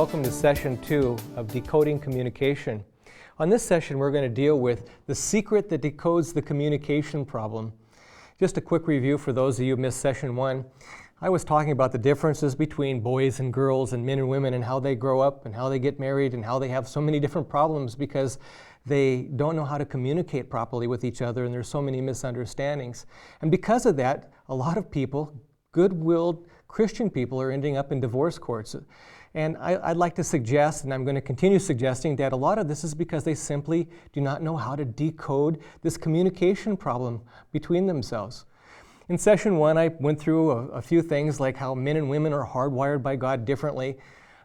welcome to Session 2 of Decoding Communication. On this session, we're going to deal with the secret that decodes the communication problem. Just a quick review for those of you who missed Session 1. I was talking about the differences between boys and girls and men and women and how they grow up and how they get married and how they have so many different problems because they don't know how to communicate properly with each other and there's so many misunderstandings. And because of that, a lot of people, good-willed Christian people, are ending up in divorce courts. And I'd like to suggest, and I'm going to continue suggesting, that a lot of this is because they simply do not know how to decode this communication problem between themselves. In Session 1, I went through a few things like how men and women are hardwired by God differently,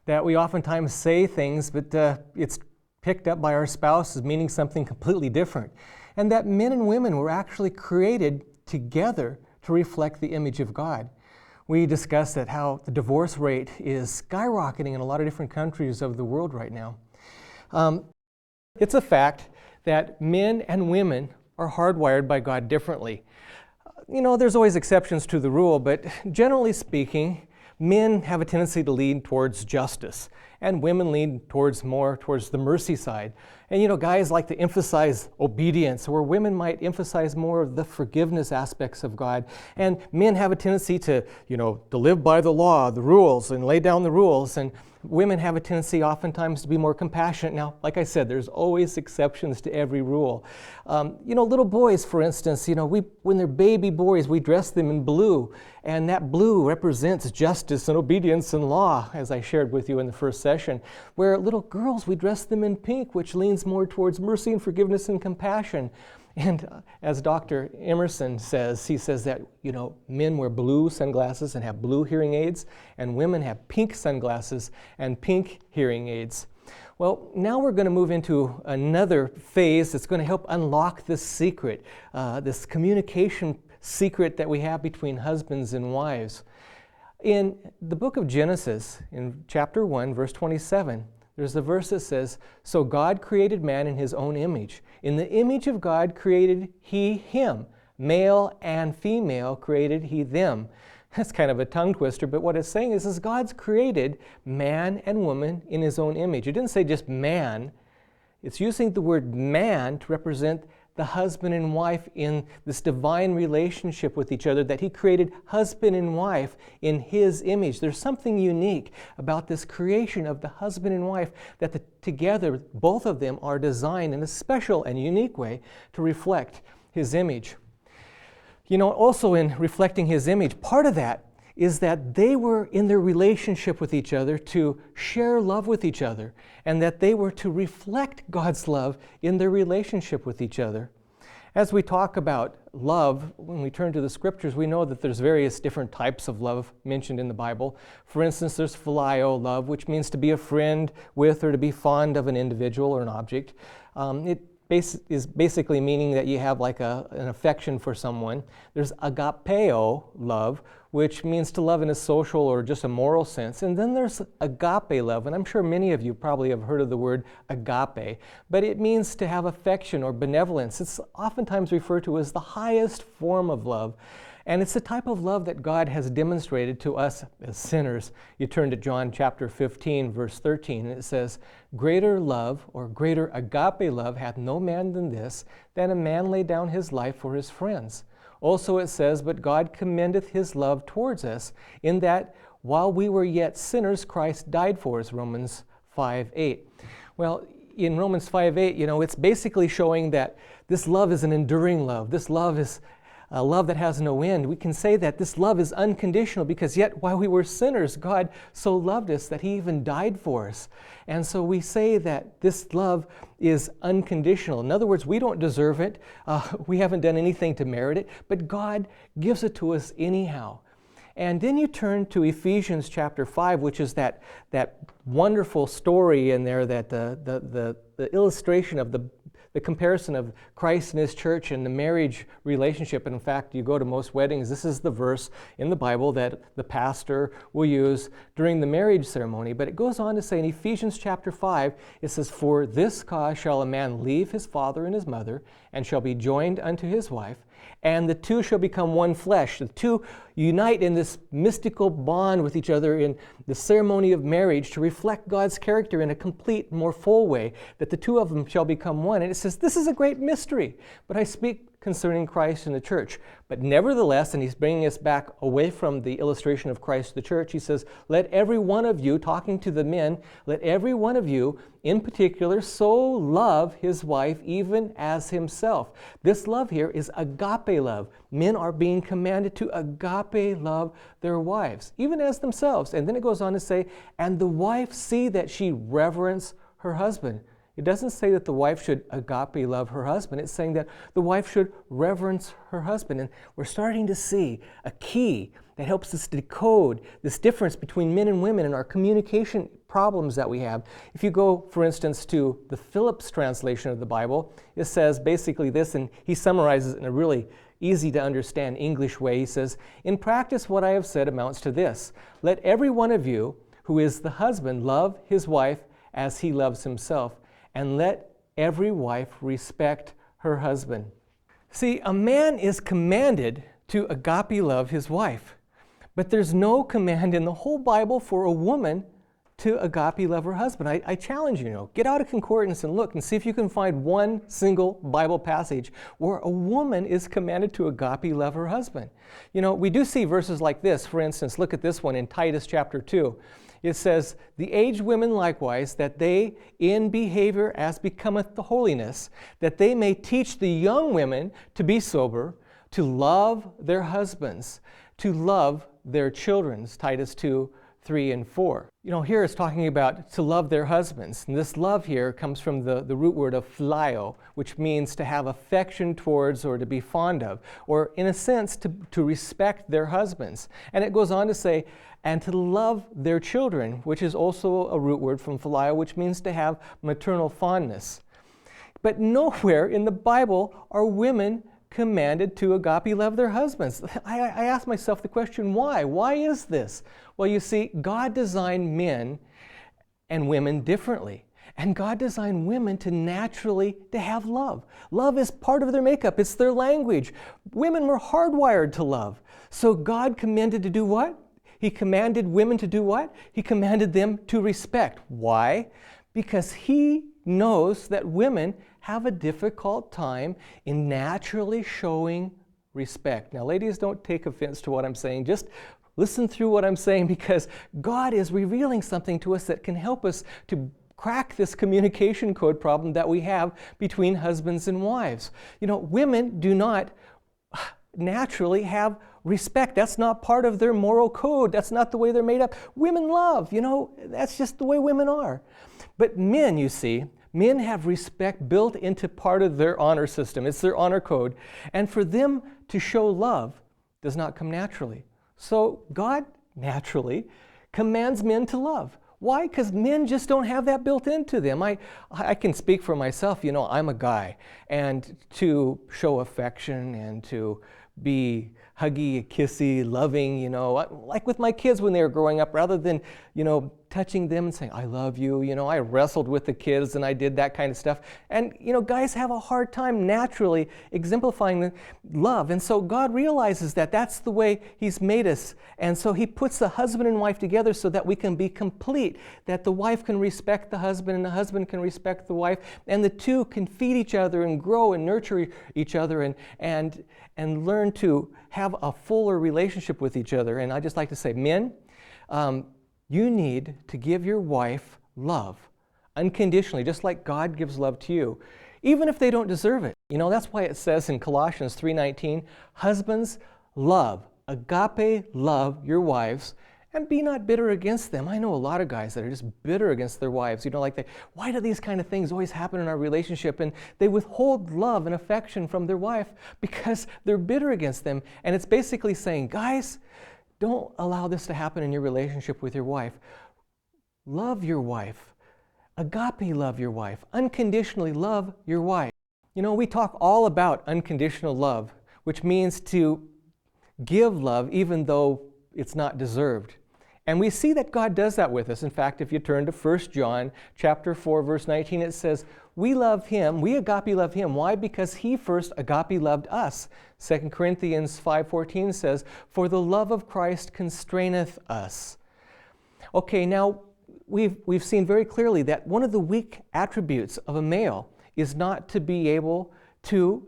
that we oftentimes say things, but it's picked up by our spouse as meaning something completely different, and that men and women were actually created together to reflect the image of God. We discussed that how the divorce rate is skyrocketing in a lot of different countries of the world right now. It's a fact that men and women are hardwired by God differently. You know, there's always exceptions to the rule, but generally speaking, men have a tendency to lean towards justice, and women lean more towards the mercy side. And you know, guys like to emphasize obedience, where women might emphasize more of the forgiveness aspects of God. And men have a tendency to live by the law, the rules, and lay down the rules. And women have a tendency oftentimes to be more compassionate. Now, like I said, there's always exceptions to every rule. Little boys, for instance, when they're baby boys, we dress them in blue. And that blue represents justice and obedience and law, as I shared with you in the first session. Where little girls, we dress them in pink, which leans more towards mercy and forgiveness and compassion. And as Dr. Emerson says, he says that, men wear blue sunglasses and have blue hearing aids, and women have pink sunglasses and pink hearing aids. Well, now we're going to move into another phase that's going to help unlock this secret, this communication secret that we have between husbands and wives. In the book of Genesis, in chapter 1, verse 27, there's a verse that says, "So God created man in his own image. In the image of God created he him. Male and female created he them." That's kind of a tongue twister, but what it's saying is God's created man and woman in his own image. It didn't say just man. It's using the word man to represent the husband and wife in this divine relationship with each other, that he created husband and wife in his image. There's something unique about this creation of the husband and wife, that together, both of them are designed in a special and unique way to reflect his image. Also in reflecting his image, part of that is that they were in their relationship with each other to share love with each other, and that they were to reflect God's love in their relationship with each other. As we talk about love, when we turn to the scriptures, we know that there's various different types of love mentioned in the Bible. For instance, there's phileo love, which means to be a friend with or to be fond of an individual or an object. It is basically meaning that you have like an affection for someone. There's agapeo love, which means to love in a social or just a moral sense. And then there's agape love, and I'm sure many of you probably have heard of the word agape, but it means to have affection or benevolence. It's oftentimes referred to as the highest form of love. And it's the type of love that God has demonstrated to us as sinners. You turn to John chapter 15, verse 13, and it says, "Greater love," or greater agape love, "hath no man than this, that a man lay down his life for his friends." Also it says, "But God commendeth his love towards us, in that while we were yet sinners, Christ died for us," Romans 5:8. Well, in Romans 5:8, it's basically showing that this love is an enduring love. This love is a love that has no end. We can say that this love is unconditional because yet while we were sinners, God so loved us that he even died for us. And so we say that this love is unconditional. In other words, we don't deserve it. We haven't done anything to merit it, but God gives it to us anyhow. And then you turn to Ephesians chapter 5, which is that wonderful story in there, that the illustration of the comparison of Christ and his church and the marriage relationship. And in fact, you go to most weddings, this is the verse in the Bible that the pastor will use during the marriage ceremony. But it goes on to say in Ephesians chapter 5, it says, "For this cause shall a man leave his father and his mother, and shall be joined unto his wife, and the two shall become one flesh. The two unite in this mystical bond with each other in the ceremony of marriage to reflect God's character in a complete, more full way, that the two of them shall become one. And it says, this is a great mystery, but I speak concerning Christ and the church. But nevertheless, and he's bringing us back away from the illustration of Christ the church, he says, let every one of you, talking to the men, let every one of you in particular so love his wife even as himself. This love here is agape love. Men are being commanded to agape love their wives, even as themselves. And then it goes on to say, and the wife see that she reverence her husband. It doesn't say that the wife should agape love her husband. It's saying that the wife should reverence her husband. And we're starting to see a key that helps us decode this difference between men and women and our communication problems that we have. If you go, for instance, to the Phillips translation of the Bible, it says basically this, and he summarizes it in a really easy to understand English way. He says, in practice, what I have said amounts to this. Let every one of you who is the husband love his wife as he loves himself, and let every wife respect her husband. See, a man is commanded to agape love his wife, but there's no command in the whole Bible for a woman to agape love her husband. I challenge you, get out a concordance and look and see if you can find one single Bible passage where a woman is commanded to agape love her husband. We do see verses like this. For instance, look at this one in Titus chapter 2. It says, the aged women likewise, that they in behavior as becometh the holiness, that they may teach the young women to be sober, to love their husbands, to love their children. Titus 2, 3 and 4. Here it's talking about to love their husbands. And this love here comes from the root word of phileo, which means to have affection towards or to be fond of, or in a sense to respect their husbands. And it goes on to say, and to love their children, which is also a root word from phileo, which means to have maternal fondness. But nowhere in the Bible are women commanded to agape love their husbands. I ask myself the question, why? Why is this? Well, you see, God designed men and women differently. And God designed women to naturally to have love. Love is part of their makeup. It's their language. Women were hardwired to love. So God commanded to do what? He commanded women to do what? He commanded them to respect. Why? Because he knows that women have a difficult time in naturally showing respect. Now, ladies, don't take offense to what I'm saying. Just listen through what I'm saying, because God is revealing something to us that can help us to crack this communication code problem that we have between husbands and wives. Women do not naturally have respect. That's not part of their moral code. That's not the way they're made up. Women love, that's just the way women are. But men, you see, men have respect built into part of their honor system. It's their honor code. And for them to show love does not come naturally. So God naturally commands men to love. Why? Because men just don't have that built into them. I can speak for myself. I'm a guy. And to show affection and to be huggy, kissy, loving, like with my kids when they were growing up, rather than, touching them and saying, I love you. I wrestled with the kids and I did that kind of stuff. And, guys have a hard time naturally exemplifying the love. And so God realizes that that's the way He's made us. And so He puts the husband and wife together so that we can be complete, that the wife can respect the husband and the husband can respect the wife, and the two can feed each other and grow and nurture each other and learn to have a fuller relationship with each other. And I just like to say, men, you need to give your wife love unconditionally, just like God gives love to you, even if they don't deserve it. That's why it says in Colossians 3:19, husbands, love, agape love your wives, and be not bitter against them. I know a lot of guys that are just bitter against their wives. Why do these kind of things always happen in our relationship? And they withhold love and affection from their wife because they're bitter against them. And it's basically saying, guys, don't allow this to happen in your relationship with your wife. Love your wife. Agape love your wife. Unconditionally love your wife. We talk all about unconditional love, which means to give love even though it's not deserved. And we see that God does that with us. In fact, if you turn to 1 John chapter 4, verse 19, it says, we love him, we agape love him. Why? Because he first agape loved us. 2 Corinthians 5:14 says, for the love of Christ constraineth us. Okay, now we've seen very clearly that one of the weak attributes of a male is not to be able to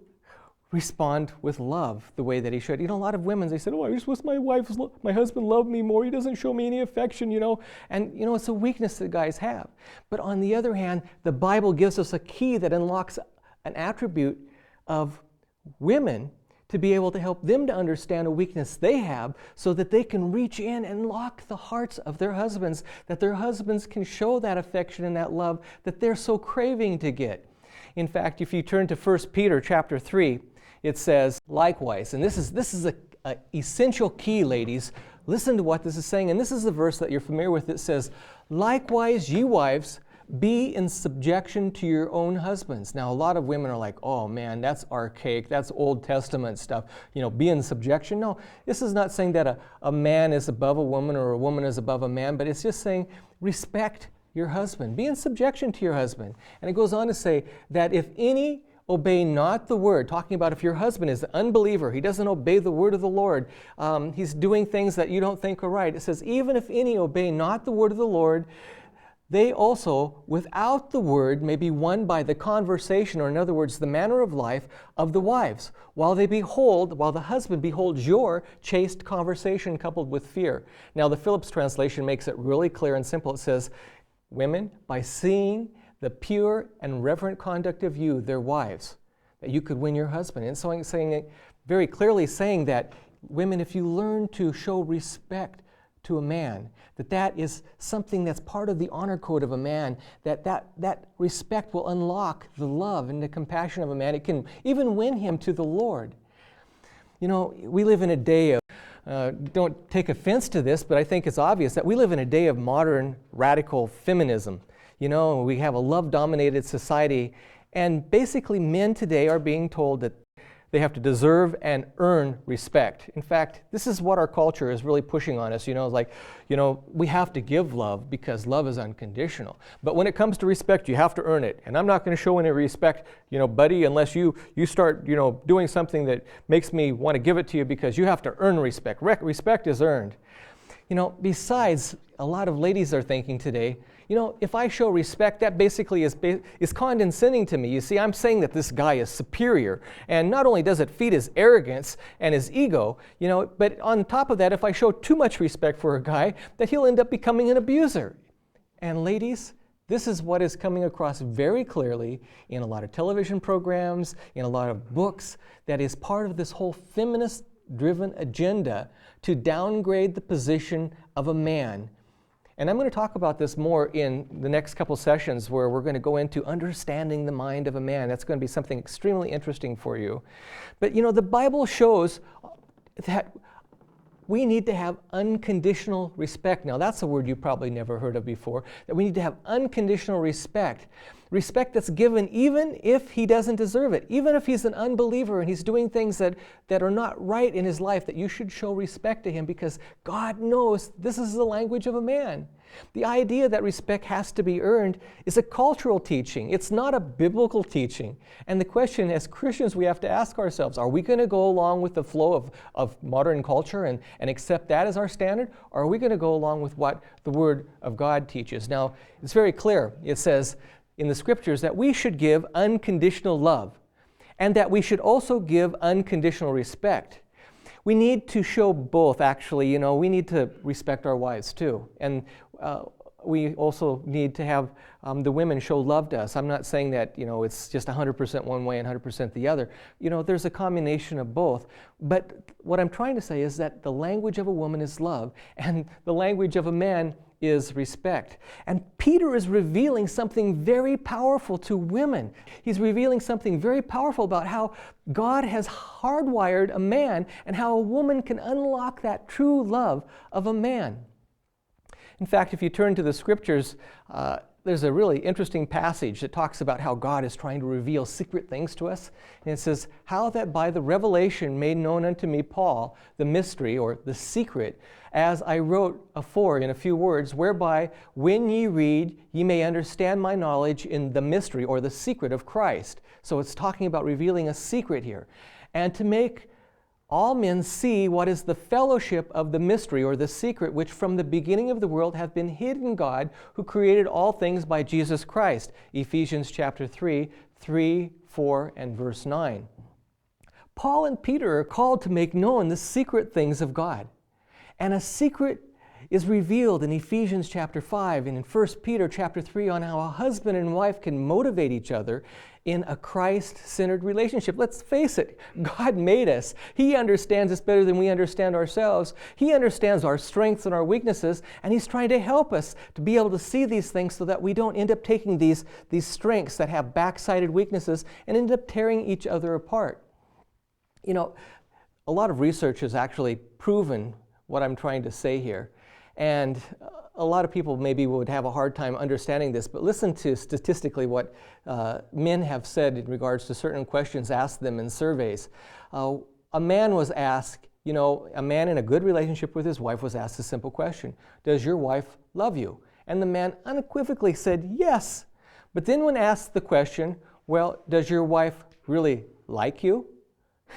respond with love the way that he should. You know, a lot of women, they said, oh, I just wish my husband loved me more. He doesn't show me any affection, you know. And, you know, it's a weakness that guys have. But on the other hand, the Bible gives us a key that unlocks an attribute of women to be able to help them to understand a weakness they have so that they can reach in and lock the hearts of their husbands, that their husbands can show that affection and that love that they're so craving to get. In fact, if you turn to 1 Peter chapter 3, it says, likewise, and this is a essential key, ladies. Listen to what this is saying, and this is the verse that you're familiar with. It says, likewise, ye wives, be in subjection to your own husbands. Now, a lot of women are like, oh man, that's archaic, that's Old Testament stuff. You know, be in subjection. No, this is not saying that a man is above a woman or a woman is above a man, but it's just saying respect your husband. Be in subjection to your husband. And it goes on to say that if any obey not the word, talking about if your husband is an unbeliever, he doesn't obey the word of the Lord, he's doing things that you don't think are right. It says, even if any obey not the word of the Lord, they also, without the word, may be won by the conversation, or in other words, the manner of life of the wives, while the husband beholds your chaste conversation coupled with fear. Now, the Phillips translation makes it really clear and simple. It says, women, by seeing the pure and reverent conduct of you, their wives, that you could win your husband. And so I'm saying, very clearly saying that, women, if you learn to show respect to a man, that is something that's part of the honor code of a man, that respect will unlock the love and the compassion of a man. It can even win him to the Lord. You know, we live in a day of, don't take offense to this, but I think it's obvious that we live in a day of modern radical feminism. You know, we have a love-dominated society, and basically men today are being told that they have to deserve and earn respect. In fact, this is what our culture is really pushing on us. You know, it's like, you know, we have to give love because love is unconditional. But when it comes to respect, you have to earn it. And I'm not going to show any respect, you know, buddy, unless you start, you know, doing something that makes me want to give it to you, because you have to earn respect. Respect is earned. You know, besides, a lot of ladies are thinking today, you know, if I show respect, that basically is condescending to me. You see, I'm saying that this guy is superior. And not only does it feed his arrogance and his ego, you know, but on top of that, if I show too much respect for a guy, that he'll end up becoming an abuser. And ladies, this is what is coming across very clearly in a lot of television programs, in a lot of books, that is part of this whole feminist-driven agenda to downgrade the position of a man. And I'm going to talk about this more in the next couple sessions, where we're going to go into understanding the mind of a man. That's going to be something extremely interesting for you. But you know, the Bible shows that we need to have unconditional respect. Now, that's a word you probably never heard of before, that we need to have unconditional respect. Respect that's given even if he doesn't deserve it. Even if he's an unbeliever and he's doing things that are not right in his life, that you should show respect to him, because God knows this is the language of a man. The idea that respect has to be earned is a cultural teaching. It's not a biblical teaching. And the question, as Christians, we have to ask ourselves, are we going to go along with the flow of modern culture and accept that as our standard? Or are we going to go along with what the Word of God teaches? Now, it's very clear. It says in the Scriptures that we should give unconditional love, and that we should also give unconditional respect. We need to show both, actually. You know, we need to respect our wives too. And we also need to have the women show love to us. I'm not saying that, you know, it's just 100% one way and 100% the other. You know, there's a combination of both. But what I'm trying to say is that the language of a woman is love, and the language of a man is respect. And Peter is revealing something very powerful to women. He's revealing something very powerful about how God has hardwired a man and how a woman can unlock that true love of a man. In fact, if you turn to the Scriptures, there's a really interesting passage that talks about how God is trying to reveal secret things to us. And it says, how that by the revelation made known unto me, Paul, the mystery or the secret, as I wrote afore in a few words, whereby when ye read, ye may understand my knowledge in the mystery or the secret of Christ. So it's talking about revealing a secret here. And to make all men see what is the fellowship of the mystery or the secret which from the beginning of the world hath been hid in God, who created all things by Jesus Christ. Ephesians chapter 3, 4, and verse 9. Paul and Peter are called to make known the secret things of God. And a secret is revealed in Ephesians chapter 5 and in 1 Peter chapter 3 on how a husband and wife can motivate each other in a Christ-centered relationship. Let's face it, God made us. He understands us better than we understand ourselves. He understands our strengths and our weaknesses, and He's trying to help us to be able to see these things so that we don't end up taking these strengths that have backsided weaknesses and end up tearing each other apart. You know, a lot of research has actually proven what I'm trying to say here. And a lot of people maybe would have a hard time understanding this, but listen to statistically what men have said in regards to certain questions asked them in surveys. A man was asked, you know, a man in a good relationship with his wife was asked a simple question: does your wife love you? And the man unequivocally said yes. But then when asked the question, well, does your wife really like you?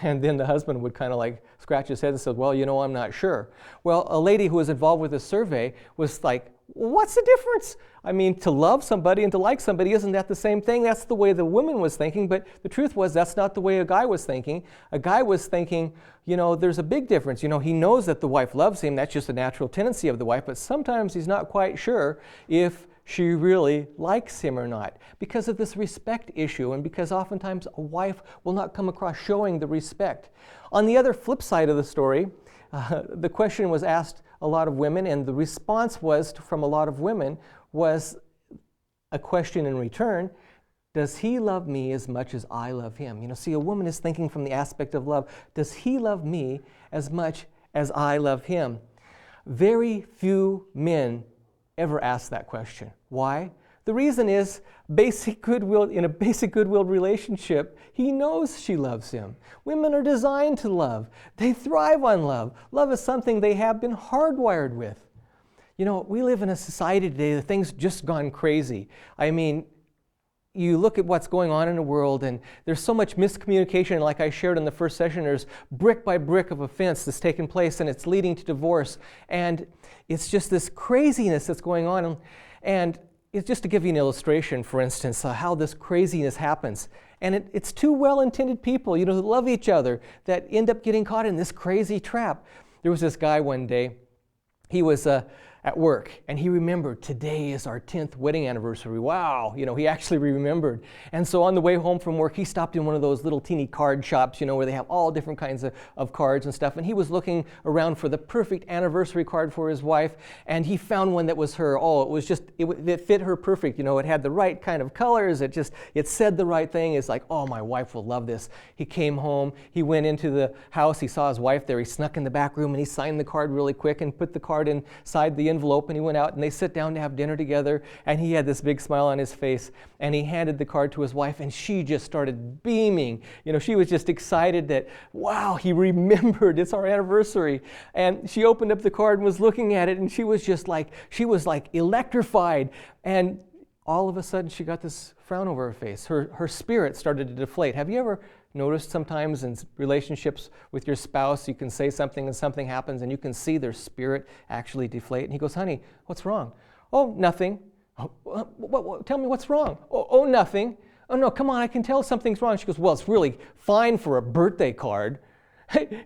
And then the husband would kind of like scratch his head and said, well, you know, I'm not sure. Well, a lady who was involved with the survey was like, what's the difference? I mean, to love somebody and to like somebody, isn't that the same thing? That's the way the woman was thinking, but the truth was that's not the way a guy was thinking. A guy was thinking, you know, there's a big difference. You know, he knows that the wife loves him. That's just a natural tendency of the wife, but sometimes he's not quite sure if she really likes him or not, because of this respect issue, and because oftentimes a wife will not come across showing the respect. On the other flip side of the story, the question was asked a lot of women, and the response was from a lot of women was a question in return: does he love me as much as I love him? You know, see, a woman is thinking from the aspect of love. Does he love me as much as I love him? Very few men ever ask that question. Why? The reason is basic goodwill. In a basic goodwill relationship, he knows she loves him. Women are designed to love. They thrive on love. Love is something they have been hardwired with. You know, we live in a society today that things just gone crazy. I mean, you look at what's going on in the world, and there's so much miscommunication. Like I shared in the first session, there's brick by brick of offense that's taken place, and it's leading to divorce. And it's just this craziness that's going on. And it's just to give you an illustration, for instance, how this craziness happens. And it's two well-intended people, you know, who love each other, that end up getting caught in this crazy trap. There was this guy one day. He was at work, and he remembered today is our 10th wedding anniversary. Wow, you know, he actually remembered. And so on the way home from work, he stopped in one of those little teeny card shops, you know, where they have all different kinds of cards and stuff. And he was looking around for the perfect anniversary card for his wife, and he found one that was her. Oh, it was just, it fit her perfect. You know, it had the right kind of colors. It said the right thing. It's like, oh, my wife will love this. He came home, he went into the house, he saw his wife there, he snuck in the back room, and he signed the card really quick and put the card inside the envelope, and he went out and they sit down to have dinner together, and he had this big smile on his face, and he handed the card to his wife, and she just started beaming. You know, she was just excited that, wow, he remembered, it's our anniversary. And she opened up the card and was looking at it, and she was like electrified. And all of a sudden she got this frown over her face. Her spirit started to deflate. Have you ever noticed sometimes in relationships with your spouse, you can say something and something happens and you can see their spirit actually deflate? And he goes, honey, what's wrong? Oh, nothing. Oh, tell me what's wrong. Oh, nothing. Oh, no, come on, I can tell something's wrong. She goes, well, it's really fine for a birthday card.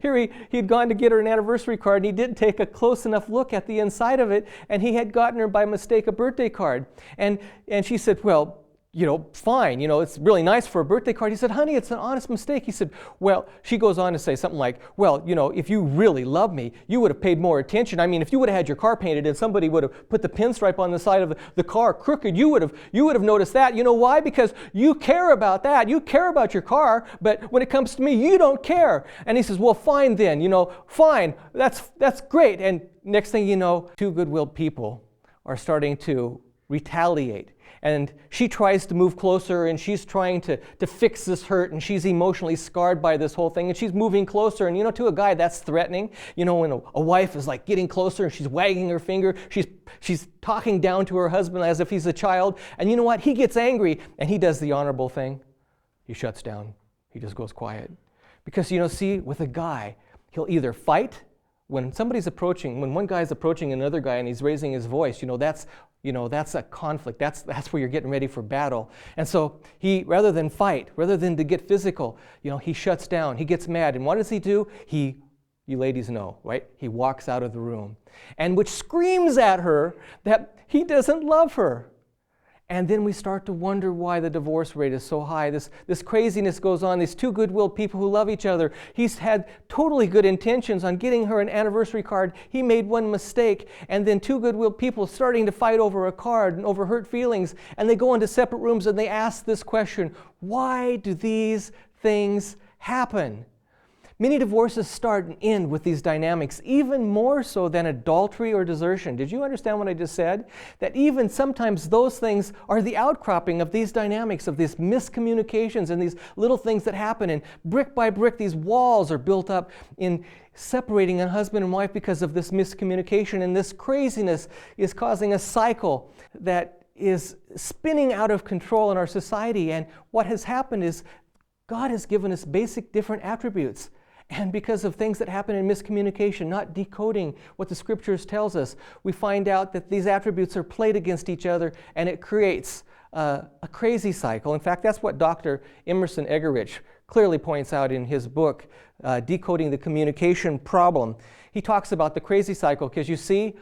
Here he'd gone to get her an anniversary card, and he didn't take a close enough look at the inside of it, and he had gotten her by mistake a birthday card. And she said, well, you know, fine, you know, it's really nice for a birthday card. He said, honey, it's an honest mistake. He said, well, she goes on to say something like, well, you know, if you really love me, you would have paid more attention. I mean, if you would have had your car painted and somebody would have put the pinstripe on the side of the car crooked, you would have noticed that. You know why? Because you care about that. You care about your car, but when it comes to me, you don't care. And he says, well, fine then, you know, fine, that's great. And next thing you know, two good-willed people are starting to retaliate. And she tries to move closer, and she's trying to fix this hurt, and she's emotionally scarred by this whole thing, and she's moving closer. And to a guy, that's threatening. When a wife is like getting closer and she's wagging her finger, she's talking down to her husband as if he's a child. And you know what? He gets angry, and he does the honorable thing. He shuts down. He just goes quiet. Because, see, with a guy, he'll either fight when one guy is approaching another guy and he's raising his voice, that's a conflict. That's where you're getting ready for battle. And so he, rather than fight, rather than to get physical, he shuts down. He gets mad. And what does he do? You ladies know, right? He walks out of the room, and which screams at her that he doesn't love her. And then we start to wonder why the divorce rate is so high. This craziness goes on. These two good-willed people who love each other. He's had totally good intentions on getting her an anniversary card. He made one mistake. And then two good-willed people starting to fight over a card and over hurt feelings. And they go into separate rooms and they ask this question: why do these things happen? Many divorces start and end with these dynamics, even more so than adultery or desertion. Did you understand what I just said? That even sometimes those things are the outcropping of these dynamics, of these miscommunications and these little things that happen. And brick by brick, these walls are built up in separating a husband and wife because of this miscommunication. And this craziness is causing a cycle that is spinning out of control in our society. And what has happened is God has given us basic different attributes. And because of things that happen in miscommunication, not decoding what the Scriptures tells us, we find out that these attributes are played against each other, and it creates a crazy cycle. In fact, that's what Dr. Emerson Eggerichs clearly points out in his book, Decoding the Communication Problem. He talks about the crazy cycle because, you see,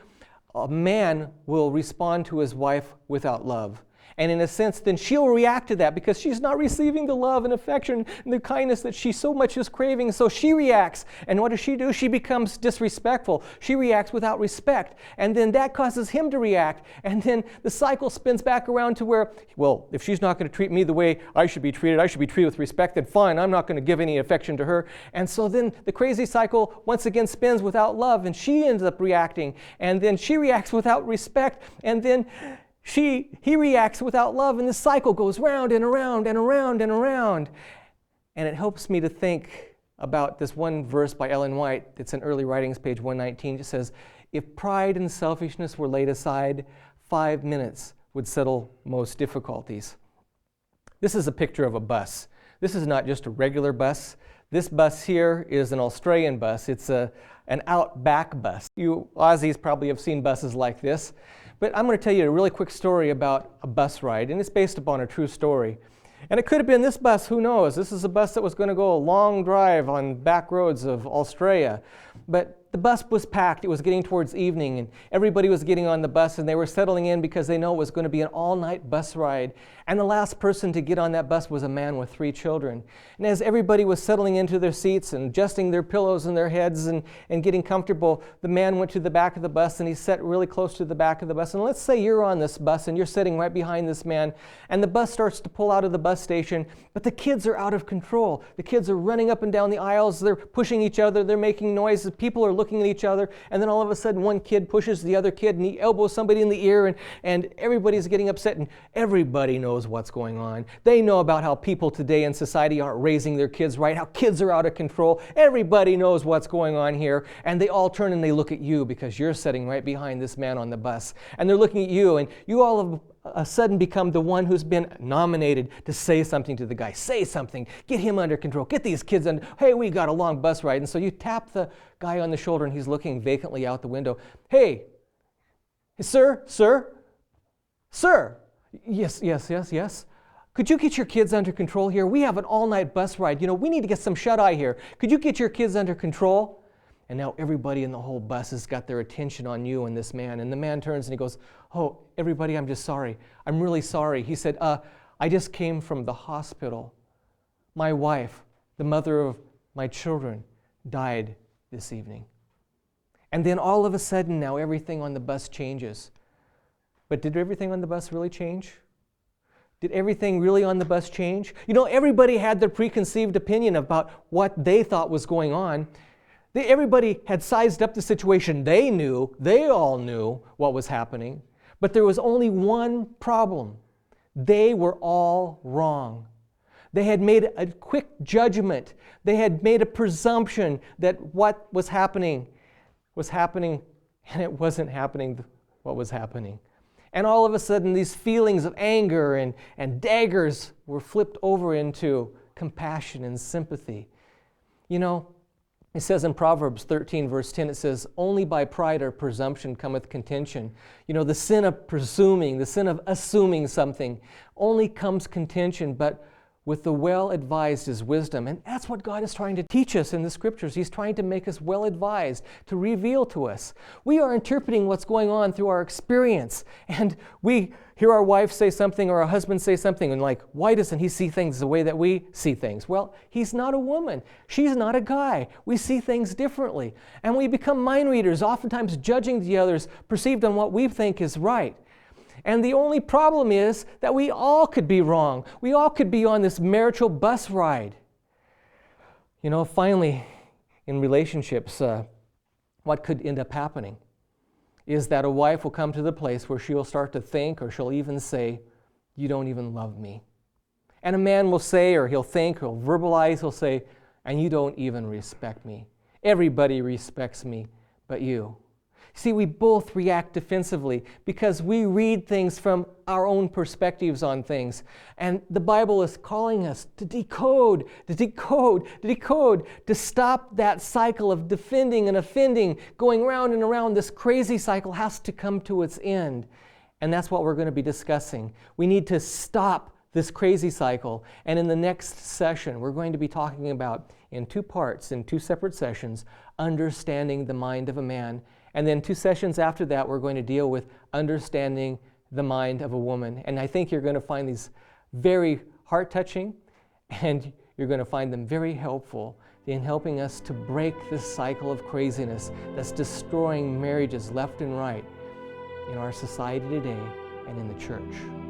a man will respond to his wife without love. And in a sense, then she'll react to that because she's not receiving the love and affection and the kindness that she so much is craving. So she reacts. And what does she do? She becomes disrespectful. She reacts without respect. And then that causes him to react. And then the cycle spins back around to where, well, if she's not going to treat me the way I should be treated with respect, then fine, I'm not going to give any affection to her. And so then the crazy cycle once again spins without love, and she ends up reacting. And then she reacts without respect. And then he reacts without love, and this cycle goes round and around and around and around. And it helps me to think about this one verse by Ellen White. It's in Early Writings, page 119. It says, if pride and selfishness were laid aside, 5 minutes would settle most difficulties. This is a picture of a bus. This is not just a regular bus. This bus here is an Australian bus. It's an outback bus. You Aussies probably have seen buses like this. But I'm going to tell you a really quick story about a bus ride, and it's based upon a true story. And it could have been this bus, who knows? This is a bus that was going to go a long drive on back roads of Australia. But the bus was packed. It was getting towards evening, and everybody was getting on the bus, and they were settling in because they know it was going to be an all-night bus ride. And the last person to get on that bus was a man with 3 children. And as everybody was settling into their seats and adjusting their pillows in their heads and getting comfortable, the man went to the back of the bus, and he sat really close to the back of the bus. And let's say you're on this bus, and you're sitting right behind this man, and the bus starts to pull out of the bus station, but the kids are out of control. The kids are running up and down the aisles. They're pushing each other. They're making noises. People are looking at each other, and then all of a sudden one kid pushes the other kid, and he elbows somebody in the ear, and everybody's getting upset, and everybody knows what's going on. They know about how people today in society aren't raising their kids right, how kids are out of control. Everybody knows what's going on here, and they all turn and they look at you because you're sitting right behind this man on the bus, and they're looking at you, and you all of a sudden become the one who's been nominated to say something to the guy. Say something. Get him under control. Get these kids under. Hey, we got a long bus ride. And so you tap the guy on the shoulder, and he's looking vacantly out the window. Hey, sir. Yes. Could you get your kids under control here? We have an all-night bus ride. We need to get some shut-eye here. Could you get your kids under control? And now everybody in the whole bus has got their attention on you and this man. And the man turns and he goes, oh, everybody, I'm just sorry. I'm really sorry. He said, I just came from the hospital. My wife, the mother of my children, died this evening. And then all of a sudden now everything on the bus changes. But did everything on the bus really change? Did everything really on the bus change? Everybody had their preconceived opinion about what they thought was going on. Everybody had sized up the situation. They all knew what was happening. But there was only one problem. They were all wrong. They had made a quick judgment. They had made a presumption that what was happening, and it wasn't happening what was happening. And all of a sudden, these feelings of anger and daggers were flipped over into compassion and sympathy. You know, it says in Proverbs 13, verse 10, it says, "Only by pride or presumption cometh contention." You know, the sin of presuming, the sin of assuming something, only comes contention, but with the well-advised is wisdom. And that's what God is trying to teach us in the Scriptures. He's trying to make us well-advised, to reveal to us. We are interpreting what's going on through our experience. And we hear our wife say something or our husband say something, and like, why doesn't he see things the way that we see things? Well, he's not a woman. She's not a guy. We see things differently. And we become mind readers, oftentimes judging the others, perceived on what we think is right. And the only problem is that we all could be wrong. We all could be on this marital bus ride. You know, finally, in relationships, what could end up happening is that a wife will come to the place where she'll start to think, or she'll even say, "You don't even love me." And a man will say, or he'll think, or he'll verbalize, he'll say, "And you don't even respect me. Everybody respects me but you." See, we both react defensively because we read things from our own perspectives on things. And the Bible is calling us to decode, to stop that cycle of defending and offending, going round and around. This crazy cycle has to come to its end. And that's what we're going to be discussing. We need to stop this crazy cycle. And in the next session, we're going to be talking about, in two parts, in two separate sessions, understanding the mind of a man. And then 2 sessions after that, we're going to deal with understanding the mind of a woman. And I think you're going to find these very heart-touching, and you're going to find them very helpful in helping us to break this cycle of craziness that's destroying marriages left and right in our society today and in the church.